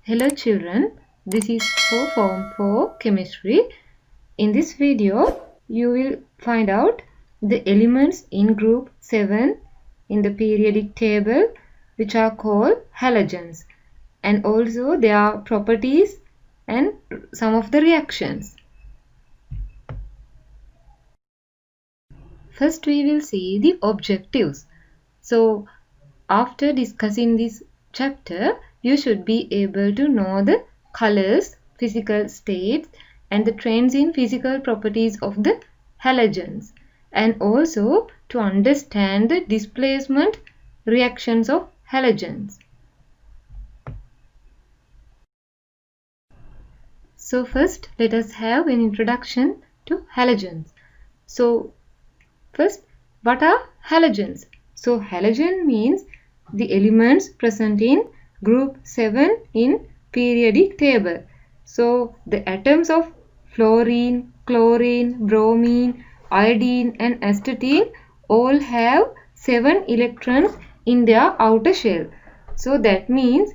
Hello children, this is for Form 4 Chemistry. In this video, you will find out the elements in group 7 in the periodic table which are called halogens, and also their properties and some of the reactions. First we will see the objectives. So after discussing this chapter, you should be able to know the colors, physical states, and the trends in physical properties of the halogens, and also to understand the displacement reactions of halogens. So first, let us have an introduction to halogens. So first, what are halogens? So halogen means the elements present in group 7 in periodic table. So the atoms of fluorine, chlorine, bromine, iodine and astatine all have 7 electrons in their outer shell. So that means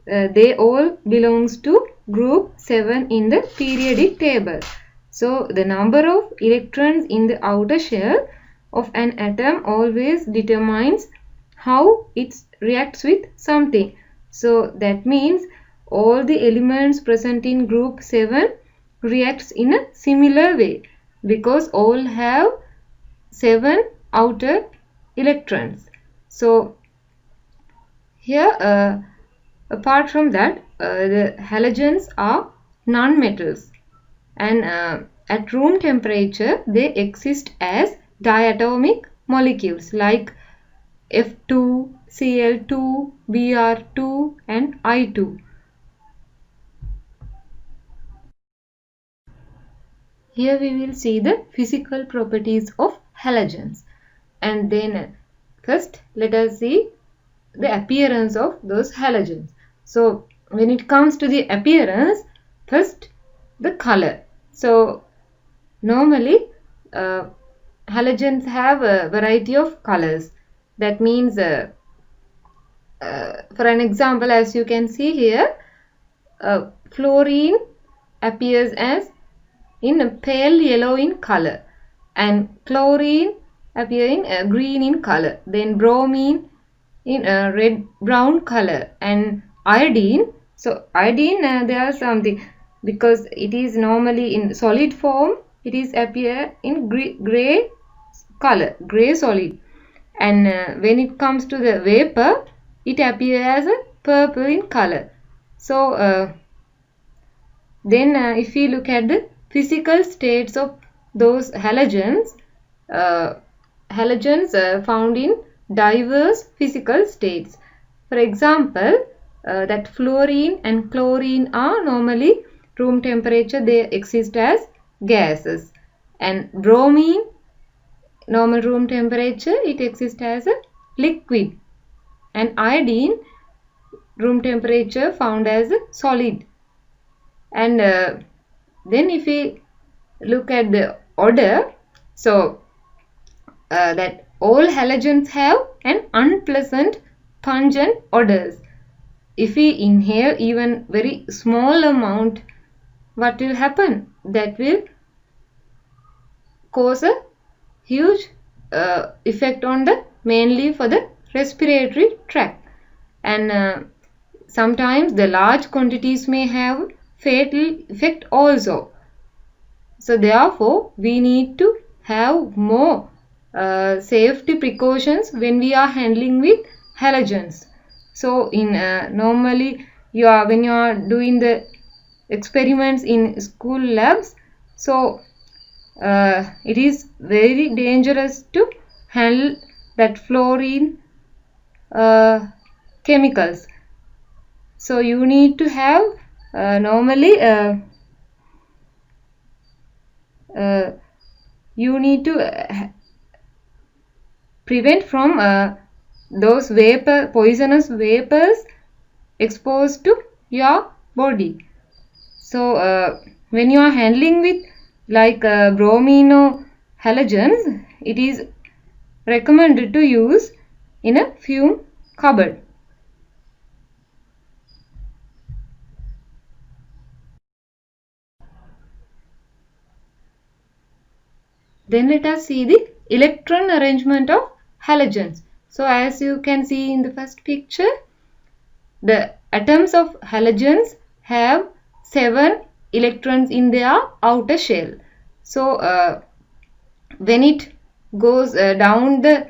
they all belongs to group 7 in the periodic table. So the number of electrons in the outer shell of an atom always determines how it reacts with something. So that means all the elements present in group 7 reacts in a similar way because all have 7 outer electrons. So here apart from that, the halogens are non-metals, and at room temperature they exist as diatomic molecules like F2, Cl2, Br2 and I2. Here we will see the physical properties of halogens, and then first let us see the appearance of those halogens. So when it comes to the appearance, first the color. So normally halogens have a variety of colors. That means for an example, as you can see here, fluorine appears as in a pale yellow in color, and chlorine appear in green in color, then bromine in a red brown color, and iodine. So iodine there are something, because it is normally in solid form, it is appear in gray color, gray solid, and when it comes to the vapor, it appears as a purple in color. So then if we look at the physical states of those halogens, halogens found in diverse physical states. For example, that fluorine and chlorine are normally room temperature, they exist as gases, and bromine normal room temperature, it exists as a liquid, and iodine room temperature found as a solid. And then if we look at the odor, so that all halogens have an unpleasant pungent odors. If we inhale even very small amount, what will happen? That will cause a huge effect on the mainly for the respiratory tract, and sometimes the large quantities may have fatal effect also. So therefore we need to have more safety precautions when we are handling with halogens. So in normally when you are doing the experiments in school labs, so it is very dangerous to handle that fluorine chemicals. So you need to have normally you need to prevent from those poisonous vapors exposed to your body. So when you are handling with like bromine or halogens, it is recommended to use in a fume cupboard. Then let us see the electron arrangement of halogens. So as you can see in the first picture, the atoms of halogens have 7 electrons in their outer shell. So when it goes down the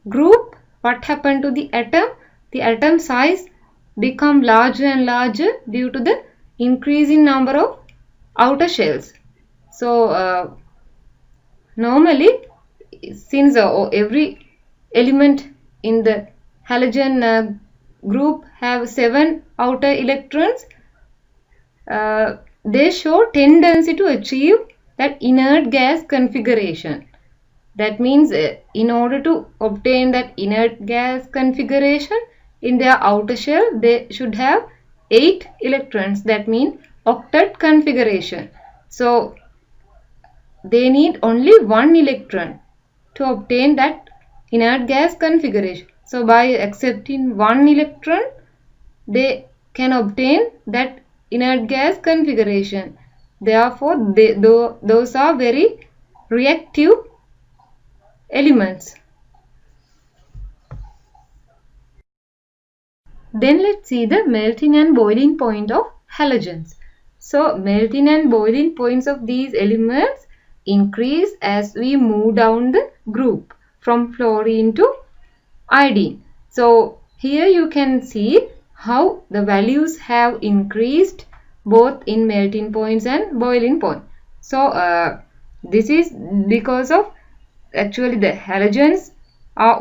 group, what happened to the atom? The atom size become larger and larger due to the increase in number of outer shells. So normally, since every element in the halogen group have 7 outer electrons, they show tendency to achieve that inert gas configuration. That means in order to obtain that inert gas configuration in their outer shell, they should have 8 electrons. That means octet configuration. So they need only 1 electron to obtain that inert gas configuration. So by accepting 1 electron, they can obtain that inert gas configuration. Therefore, those are very reactive elements. Then let's see the melting and boiling point of halogens. So melting and boiling points of these elements increase as we move down the group from fluorine to iodine. So here you can see how the values have increased both in melting points and boiling point. So this is because of actually the halogens are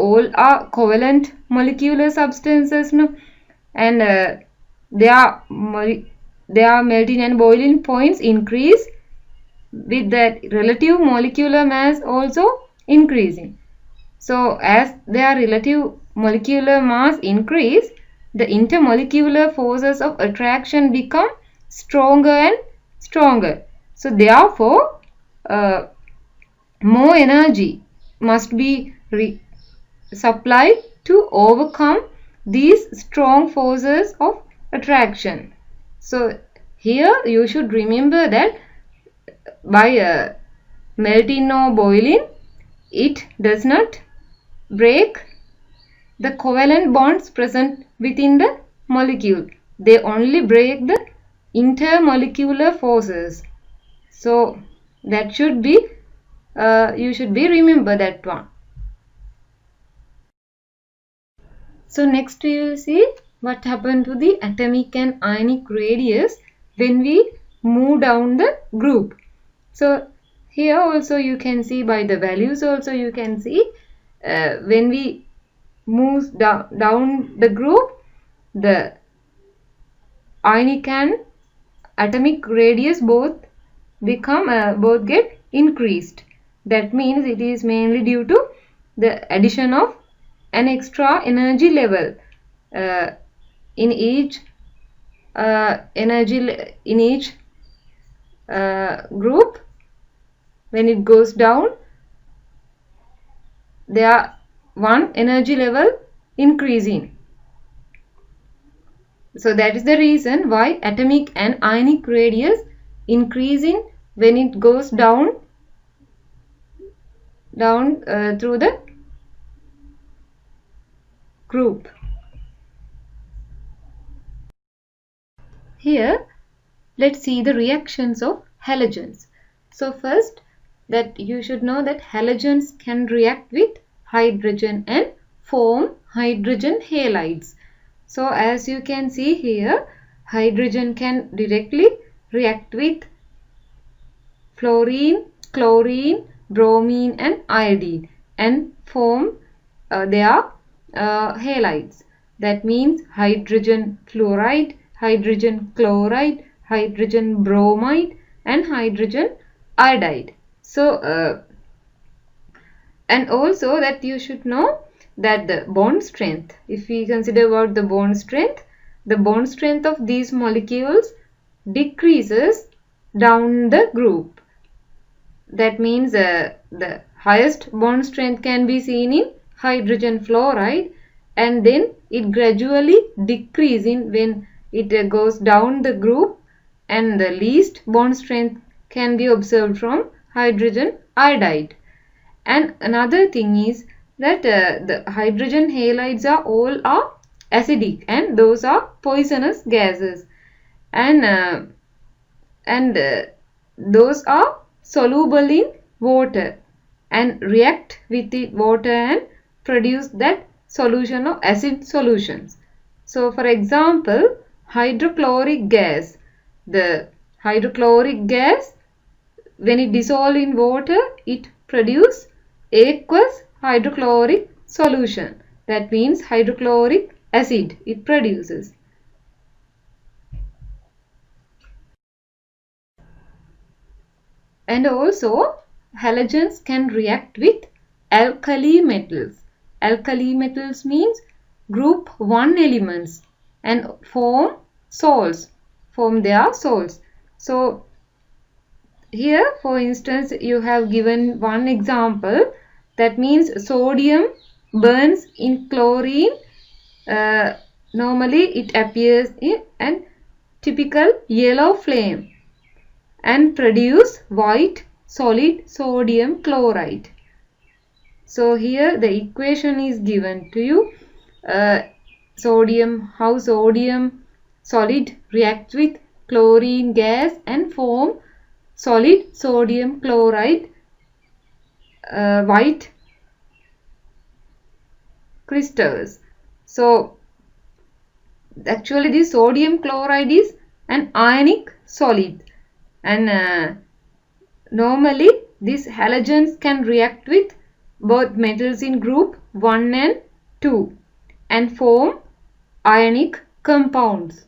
covalent molecular substances, no? And their melting and boiling points increase with that relative molecular mass also increasing. So as their relative molecular mass increase, the intermolecular forces of attraction become stronger and stronger. So therefore more energy must be supplied to overcome these strong forces of attraction. So here you should remember that by melting or boiling, it does not break the covalent bonds present within the molecule. They only break the intermolecular forces. So that should be you should be remember that one. So next we will see what happened to the atomic and ionic radius when we move down the group. So here also you can see by the values also you can see when we move down the group, the ionic and atomic radius both get increased. That means it is mainly due to the addition of an extra energy level in each group. When it goes down, there are one energy level increasing. So that is the reason why atomic and ionic radius increasing when it goes down through the group. Here let's see the reactions of halogens. So first, that you should know that halogens can react with hydrogen and form hydrogen halides. So as you can see here, hydrogen can directly react with fluorine, chlorine, bromine and iodine and form their halides. That means hydrogen fluoride, hydrogen chloride, hydrogen bromide and hydrogen iodide. So and also that you should know that the bond strength, if we consider about the bond strength of these molecules decreases down the group. That means the highest bond strength can be seen in hydrogen fluoride, and then it gradually decreasing when it goes down the group, and the least bond strength can be observed from hydrogen iodide. And another thing is that the hydrogen halides are acidic, and those are poisonous gases, and those are soluble in water and react with the water and produce that solution of acid solutions. So for example, hydrochloric gas. The hydrochloric gas, when it dissolves in water, it produces aqueous hydrochloric solution. That means hydrochloric acid it produces. And also halogens can react with alkali metals. Alkali metals means group 1 elements and form their salts. So here for instance you have given one example, that means sodium burns in chlorine. Normally it appears in a typical yellow flame and produce white solid sodium chloride. So here the equation is given to you. How sodium solid reacts with chlorine gas and form solid sodium chloride, white crystals. So actually this sodium chloride is an ionic solid, and normally these halogens can react with both metals in group 1 and 2 and form ionic compounds.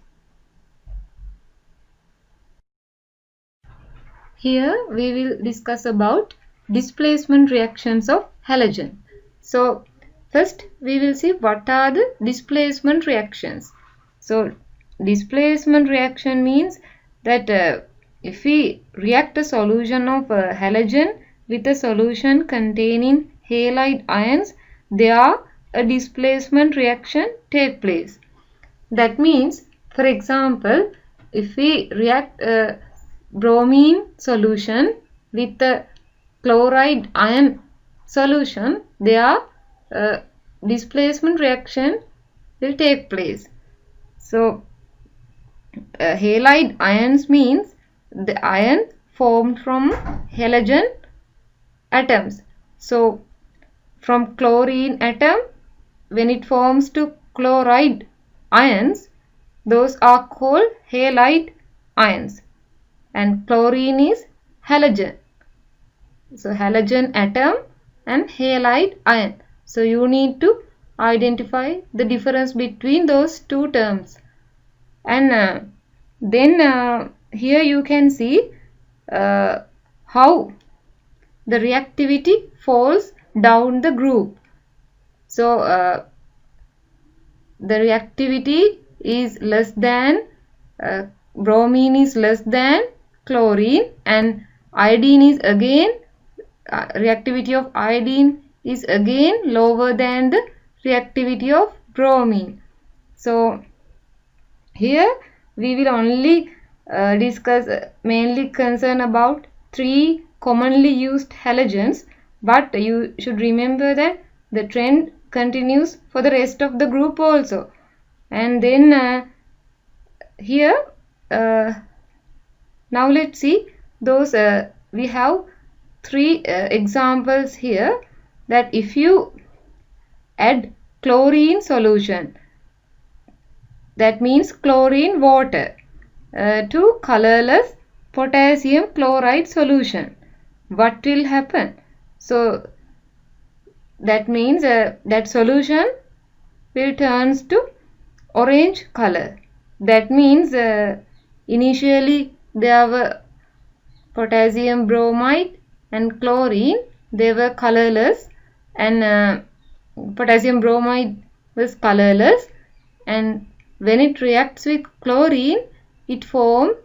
Here we will discuss about displacement reactions of halogen. So first we will see what are the displacement reactions. So displacement reaction means that if we react a solution of halogen with a solution containing halide ions, there a displacement reaction take place. That means, for example, if we react a bromine solution with a chloride ion solution, there displacement reaction will take place. So halide ions means the ion formed from halogen atoms. So from chlorine atom, when it forms to chloride ions, those are called halide ions, and chlorine is halogen. So halogen atom and halide ion. So you need to identify the difference between those two terms. And then here you can see how the reactivity falls down the group. So the reactivity is less than, bromine is less than chlorine, and iodine is again, reactivity of iodine is again lower than the reactivity of bromine. So here we will only discuss mainly concern about 3 commonly used halogens, but you should remember that the trend continues for the rest of the group also. And then here now let's see those we have 3 examples here, that if you add chlorine solution, that means chlorine water, to colorless potassium chloride solution, what will happen? So that means that solution will turns to orange color. That means initially there were potassium bromide and chlorine, they were colorless, and potassium bromide was colorless, and when it reacts with chlorine, it forms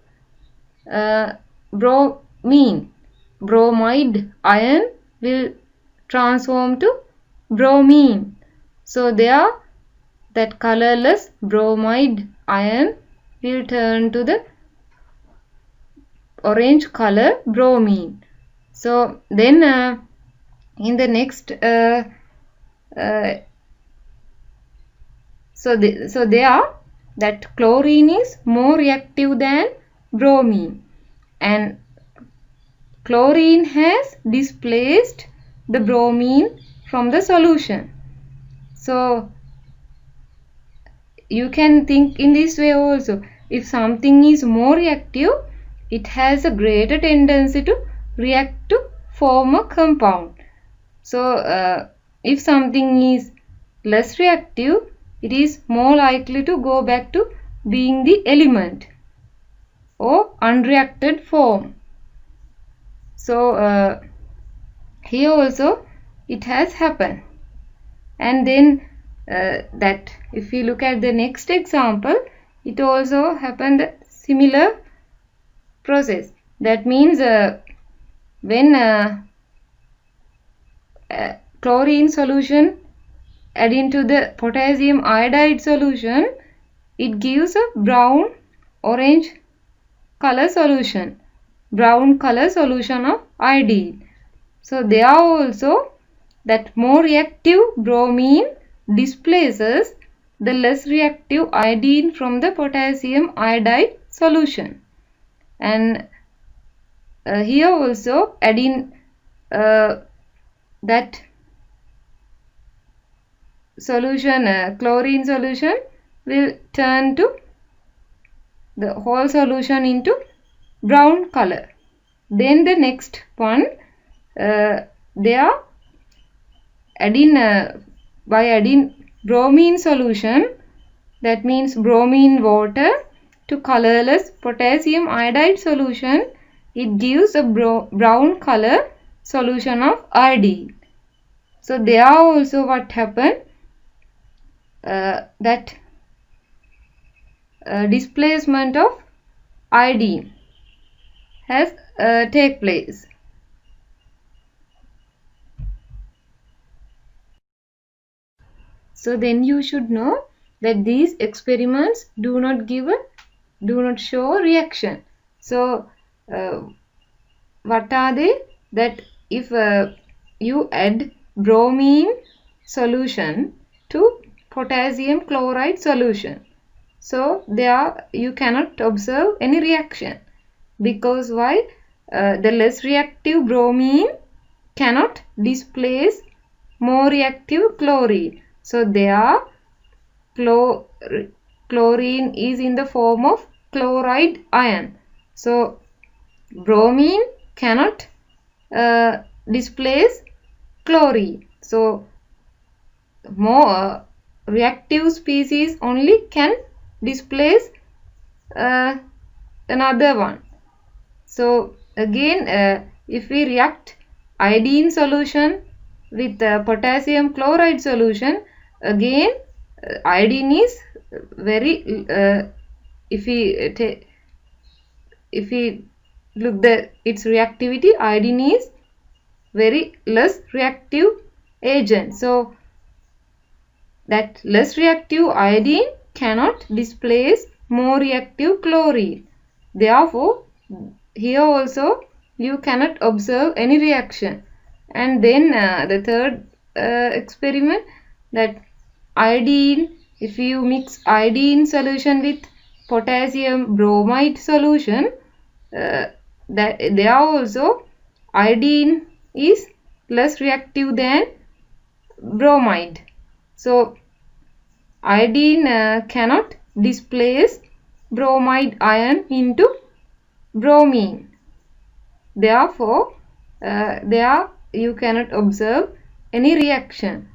bromine. Bromide ion will transform to bromine. So there that colorless bromide ion will turn to the orange color bromine. So then in the next so there that chlorine is more reactive than bromine, and chlorine has displaced the bromine from the solution. So you can think in this way also. If something is more reactive, it has a greater tendency to react to form a compound. So if something is less reactive, it is more likely to go back to being the element or unreacted form. So here also it has happened. And then that if we look at the next example, it also happened a similar process. That means when chlorine solution add into the potassium iodide solution, it gives a brown orange color solution, brown color solution of iodine. So there also that more reactive bromine displaces the less reactive iodine from the potassium iodide solution. And here also adding that solution, chlorine solution will turn to the whole solution into brown color. Then the next one, they are adding by adding bromine solution, that means bromine water, to colorless potassium iodide solution, it gives a brown color solution of iodine. So there also what happened, that displacement of iodine has take place. So then you should know that these experiments do not show reaction. So what are they? That if you add bromine solution to potassium chloride solution, so there you cannot observe any reaction, because why? The less reactive bromine cannot displace more reactive chlorine. So there chlorine is in the form of chloride ion. So bromine cannot displace chlorine. So more reactive species only can displace another one. So again, if we react iodine solution with potassium chloride solution, again iodine is very if we look at its reactivity, iodine is very less reactive agent. So that less reactive iodine cannot displace more reactive chlorine. Therefore here also you cannot observe any reaction. And then the third experiment, that iodine, if you mix iodine solution with potassium bromide solution, that there also iodine is less reactive than bromide. So iodine cannot displace bromide ion into bromine. Therefore there you cannot observe any reaction.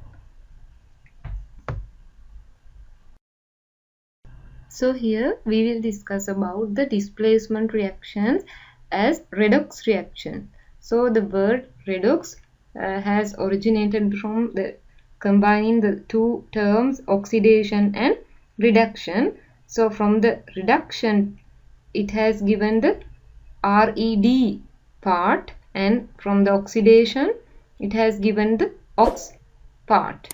So here we will discuss about the displacement reactions as redox reaction. So the word redox has originated from the combining the two terms oxidation and reduction. So from the reduction it has given the RED part, and from the oxidation it has given the ox part.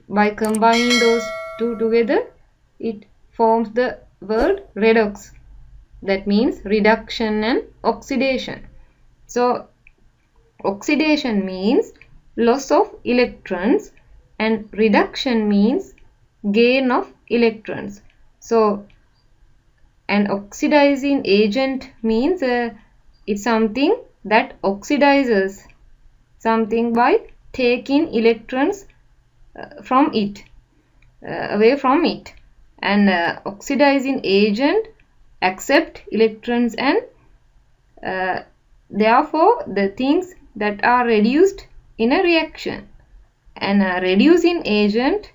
By combining those two together, it forms the word redox. That means reduction and oxidation. So oxidation means loss of electrons, and reduction means gain of electrons. So an oxidizing agent means it's something that oxidizes something by taking electrons from it, away from it. And oxidizing agent accept electrons, and therefore the things that are reduced in a reaction. And a reducing agent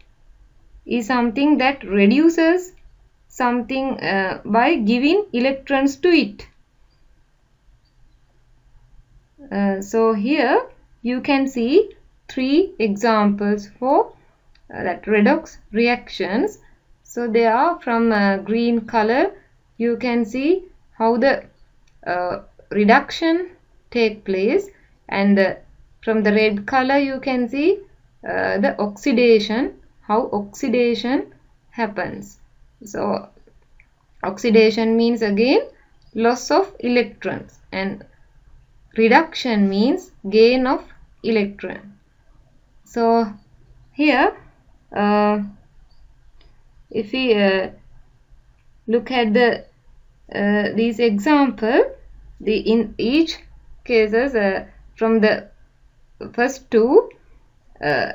is something that reduces something by giving electrons to it. So here you can see 3 examples for that redox reactions. So they are from green color. You can see how the reduction take place, and from the red color you can see the oxidation, how oxidation happens. So oxidation means again loss of electrons, and reduction means gain of electron. So here if we look at the these example, in each cases from the first 2,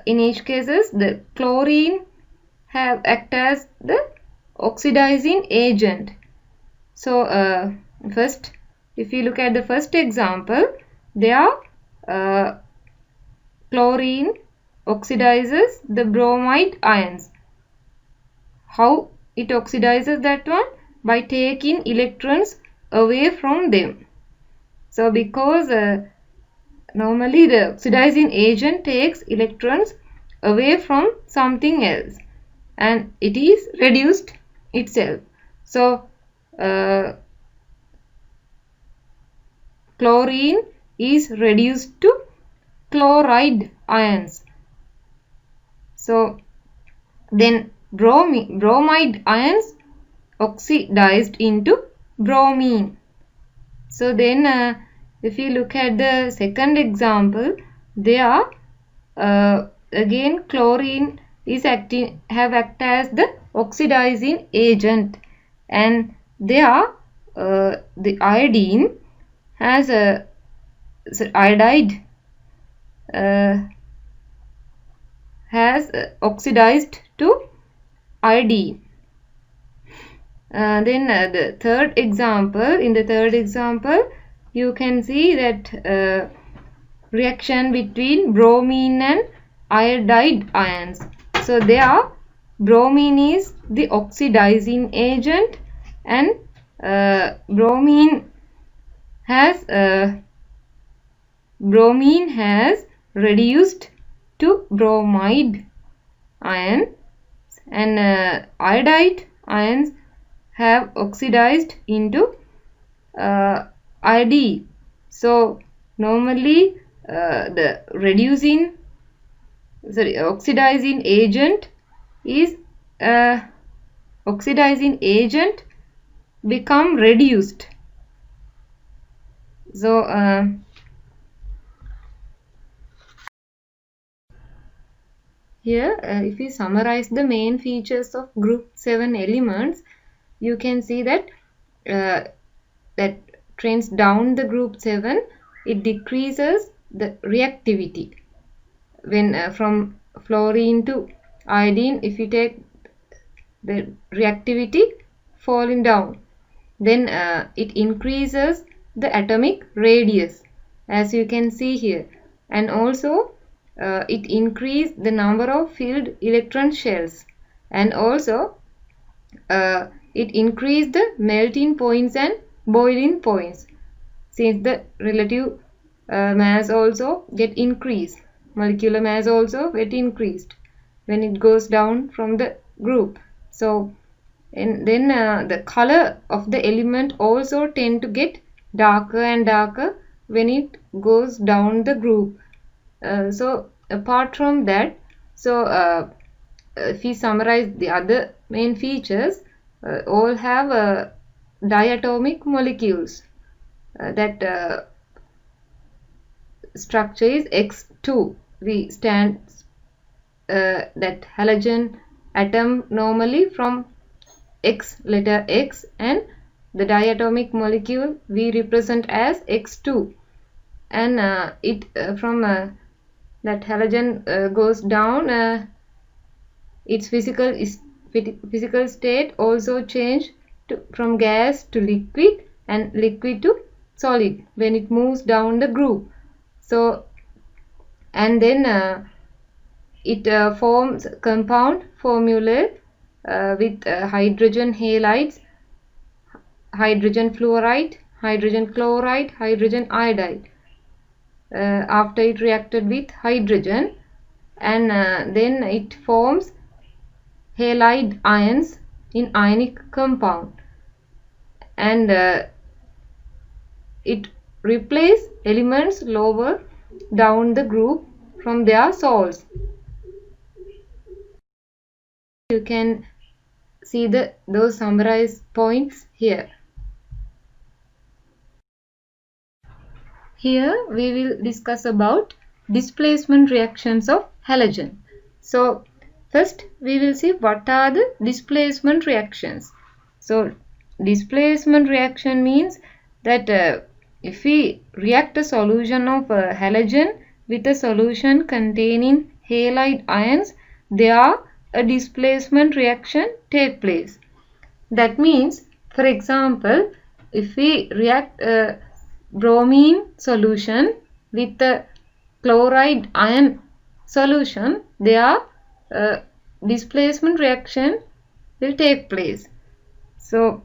in each cases the chlorine have act as the oxidizing agent. So first, if you look at the first example, there chlorine oxidizes the bromide ions. How it oxidizes that one? By taking electrons away from them. So because normally the oxidizing agent takes electrons away from something else, and it is reduced itself. So chlorine is reduced to chloride ions. So then bromide ions oxidized into bromine. So then if you look at the second example, there again chlorine is have acted as the oxidizing agent, and there the iodine has iodide has oxidized to iodine. Then the third example, in the third example you can see that reaction between bromine and iodide ions. So there bromine is the oxidizing agent, and bromine has reduced to bromide ion, and iodide ions have oxidized into iodine. So normally the oxidizing agent is oxidizing agent become reduced. So here if we summarize the main features of group 7 elements, you can see that that trends down the group 7, it decreases the reactivity. When from fluorine to iodine, if you take the reactivity falling down, then it increases the atomic radius, as you can see here, and also it increases the number of filled electron shells, and also it increases the melting points and boiling points, since the relative mass also get increased, molecular mass also get increased when it goes down from the group. So and then the color of the element also tend to get darker and darker when it goes down the group. So apart from that, so if we summarize the other main features, all have diatomic molecules. That structure is X2, we stand that halogen atom normally from X, letter X, and the diatomic molecule we represent as X2, and from that halogen goes down, its physical state also change from gas to liquid and liquid to solid when it moves down the group. So, and then it forms compound formula with hydrogen halides, hydrogen fluoride, hydrogen chloride, hydrogen iodide after it reacted with hydrogen, and then it forms halide ions in ionic compound, and it replaces elements lower down the group from their source. You can see those summarized points here. Here we will discuss about displacement reactions of halogen. So first we will see what are the displacement reactions. So displacement reaction means that if we react a solution of halogen with a solution containing halide ions, there a displacement reaction take place. That means, for example, if we react a bromine solution with a chloride ion solution, there displacement reaction will take place. So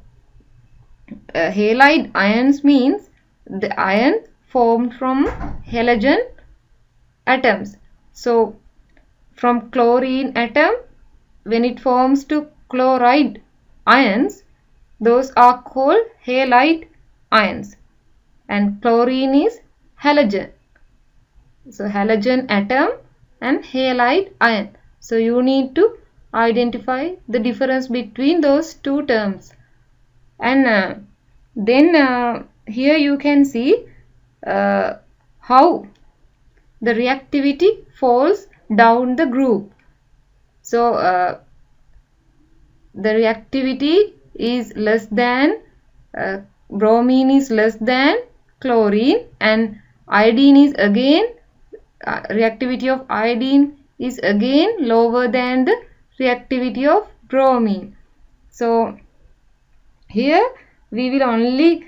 halide ions means the ion formed from halogen atoms. So from chlorine atom, when it forms to chloride ions, those are called halide ions, and chlorine is halogen. So halogen atom and halide ion. So you need to identify the difference between those two terms. And then here you can see how the reactivity falls down the group. So the reactivity is less than, bromine is less than chlorine, and iodine is again, reactivity of iodine is again lower than the reactivity of bromine. So here we will only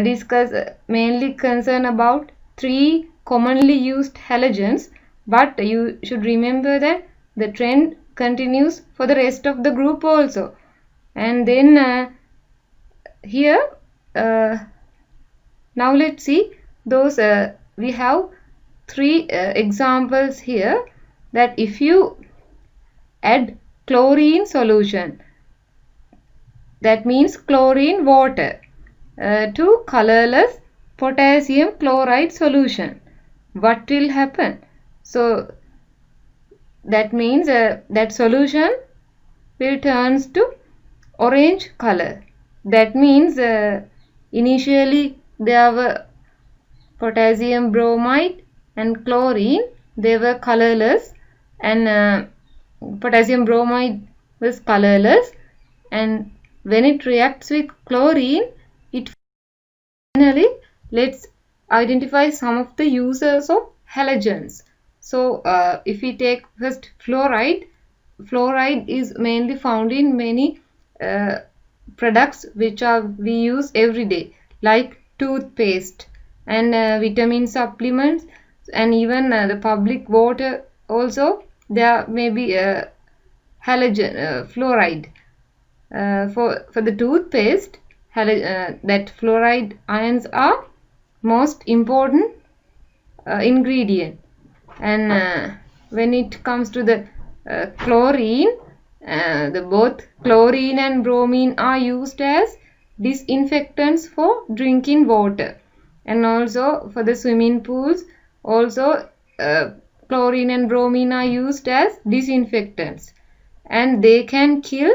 discuss mainly concern about 3 commonly used halogens, but you should remember that the trend continues for the rest of the group also. And then here now let's see those we have 3 examples here, that if you add chlorine solution, that means chlorine water, to colorless potassium chloride solution, what will happen? So that means that solution will turns to orange color. That means initially there were potassium bromide and chlorine, they were colorless, and potassium bromide was colorless, and when it reacts with chlorine, it finally, let's identify some of the uses of halogens. So if we take first fluoride, fluoride is mainly found in many products which we use every day, like toothpaste and vitamin supplements, and even the public water also there may be halogen fluoride. For the toothpaste, that fluoride ions are most important ingredient. And when it comes to the chlorine, both chlorine and bromine are used as disinfectants for drinking water, and also for the swimming pools also chlorine and bromine are used as disinfectants, and they can kill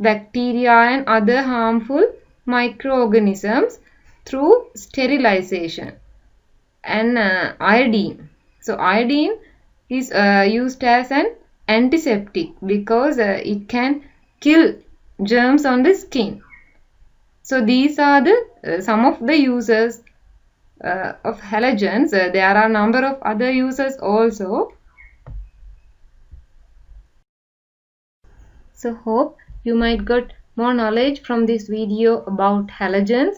bacteria and other harmful microorganisms through sterilization. And iodine, so iodine is used as an antiseptic because it can kill germs on the skin. So these are the some of the uses of halogens. There are a number of other uses also. So hope you might get more knowledge from this video about halogens.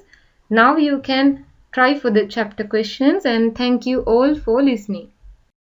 Now you can try for the chapter questions, and thank you all for listening.